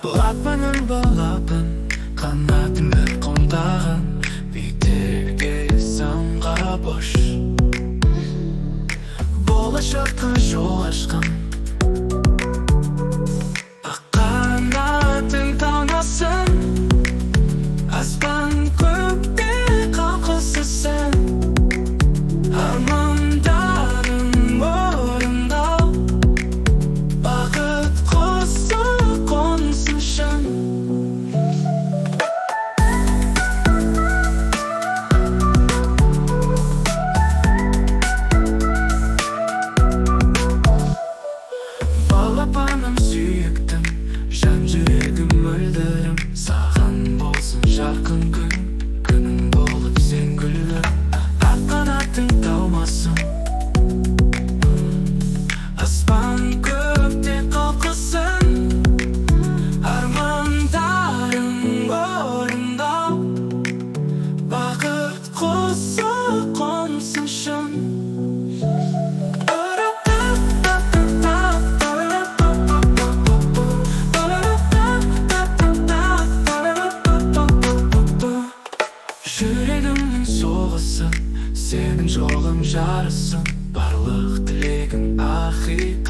Бұлатпанын балапын, қанатыңды қомдаған, биіктерге самға бош. Болашаққа жол ашқан, ақ қанатың талмасын. Аспан көкте қалқысысың, армандарың орындал. Бақыт құсы қонсын шын. Балапаным сүйіктім, жан жүрегім мөлдірім. Саған болсын жарқын күн, күнің болып сен гүлім. Ақ қанатың талмасын, аспан көкте қалқысын. Армандарың орындал, бақыт құсы қонсын шын. Жүрегімнің соғысы, сенің жолың жарысың. Барлық тілегің ақиқат.